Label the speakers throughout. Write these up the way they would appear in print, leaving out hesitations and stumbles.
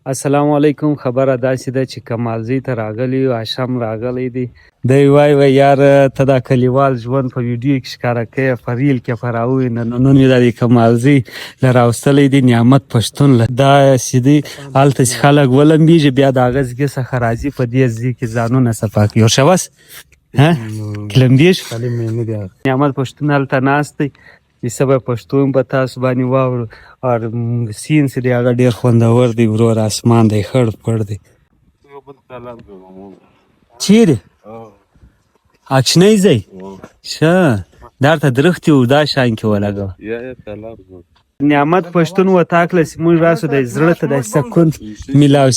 Speaker 1: السلام علیکم. خبره داسې ده چې کمالزی ته راغلی یو، هاشم راغلی دی. دی وای یار ته دا کلیوال ژوند په ویډیو کې ښکاره کوې، په ریل کې په راووینه. نو نن یې دا د کمالزی له راوستلی دی نعمت پښتون له. دا سیدی هلته چې خلک ولمبېږي بیا د هغه ځګې څخه راځي په دې ځای کې ځانونه صفا کوي. ورشوس کلمبېږي. نعمت پښتون هلته ناست دی. سبا پښتون په تاسو باندې واورو او سین چې دی هغه ډېر خوندور دی ورور. اسمان دی خړ پړ دی. چیرې اچنی ځای ښه درته درختي و دا شان کې ولګوه. نعمت پښتون وتاکله چې موږ راسو د زړه ته د سکون میلاو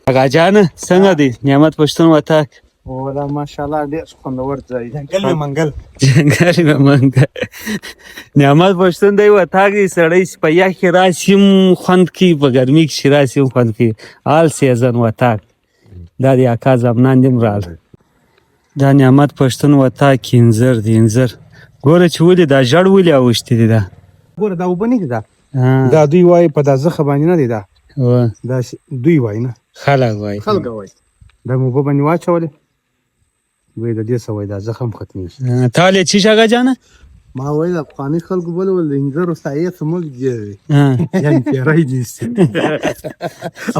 Speaker 1: اغا جانه څنګه دی نعمت پښتون وتاک؟
Speaker 2: والله ماشاءالله ډېر خوندور ځای دی. جنګل مې منګل
Speaker 1: نعمت پښتون دی وتاک دی. سړی چې په یخ کې راسي هم خوند کوي، په ګرمي کې چې راسي هم خوند کوي. آل سیزن وتاک. دا د اکا زمنان دې هم راغله. دا نعمت پښتون وتاک انځر دی. انځر ګوره چې ولې دا ژړ ولې اوښتې دي. دا
Speaker 2: ګوره دا اوبه نه دي. دا دوی وایي په دا زخه باندې نه دی. دا دوی وایي نه
Speaker 1: خلک وایي
Speaker 2: دا مو اوبه باندې واچولې وایي د دې څه وایي دا زخم ختمېږي.
Speaker 1: تا ولې څه شګه جانه؟
Speaker 2: ما وایي د افغاني خلکو بل ول د انځرو سایې څه ملک دی یعنې پیری دي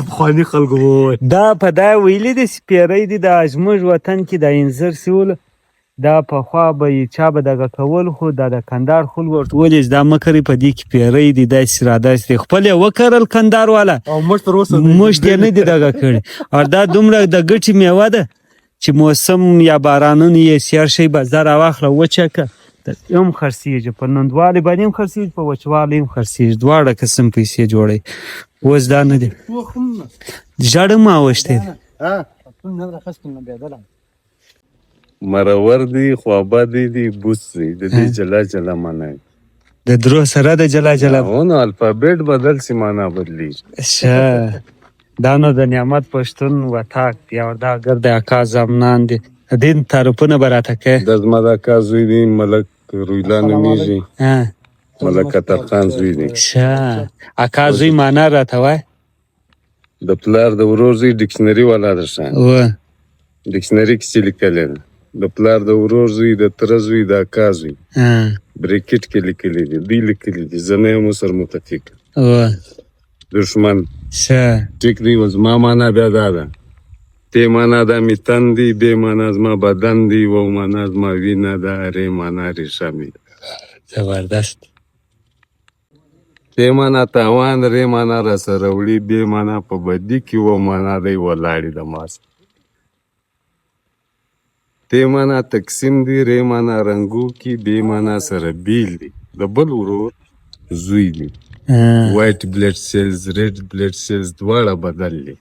Speaker 2: افغاني خلکو ووایي
Speaker 1: دا په دا ویلي دي چې پیری دي د زموږ وطن کې د انځر سیول دا پخوا به چا به دغه کول، خو دا د کندهار خلکو ورته ویلي چې دا مه کرئ په دې کې پیری دي داسې را داسې دي. خپل یې وکرل کندهار والا
Speaker 2: او موږ تر اوسه
Speaker 1: موږ یې نه دي دغه کړي. او دا دومره د ګټې میوه ده چې موسم یا بارانونه یې سیار شي بازار راواخله وچکه هم خرڅېږي. په نندوالي باندې هم خرڅېږي، په وچوالي هم خرڅېږي. دواړه قسم پیسې جوړوي. اوس دا نه دي ژړ هم اوښتی دی.
Speaker 3: مرور دی خوابدی دی بوس دی د دې جلا جلا معنی
Speaker 1: د درو سره د جلا جلا
Speaker 3: اونو الفابet بدل سی معنی بدلی.
Speaker 1: شه دا نو د نعمت پښتون وتاک دی. او دا ګرد اکا زمنان دی. دین تعریفونه به راته کوې؟
Speaker 3: د زما د اکا زوی دی ملک رویلا نومیږي. ملک اترخان زوی دی.
Speaker 1: شه اکا زوی معنی راته وایه.
Speaker 3: د پلار د ورور زوی ډکشنري والا درشه ډکشنري کې چې لیکلی ده د پلار د ورور زوی د تره زوی د اکا زوی بریکټ کې لیکلی دي. دوی لیکلی دي زه نه یم سر متفق دشمن ټیک دی. زما معنا بیا دا ده تی معنا دا می تن دی، بې معنا زما بدن دی، و معنا زما وینه ده، ری معنا ریشه می
Speaker 1: زبردست.
Speaker 3: تی معنا تاوان، ری معنا راسره وړي، بې معنا په بدي کې، و معنا دی ولاړې د ماس. تی معنا تقسیم دی، ری معنا رنګو کې، بې معنا سره بیل دی. د بل ورور زوی دی. وایټ بلډ سیلز ریډ بلډ سیلز دواړه بدل دی.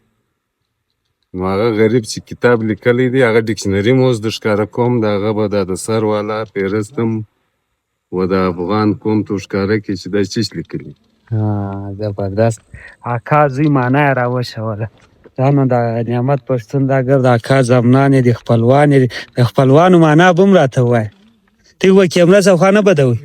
Speaker 3: نو هغه غریب چې کتاب لیکلی دی هغه ډکشنري مو اوس د ښکاره کوم د هغه به دا د سر والا پیرستم و د افغان قوم ته ښکاره کړي چې دا چیش لیکلي.
Speaker 1: زبردست. اکا زوی معنی یې راوښوله. دا نو د نعمت پښتون دا ګرد اکا زمنان یې دي، خپلوان یې دي. د خپلوانو معنی به هم راته ووایه. ته وایه کیمره صفحه نه بدوئ.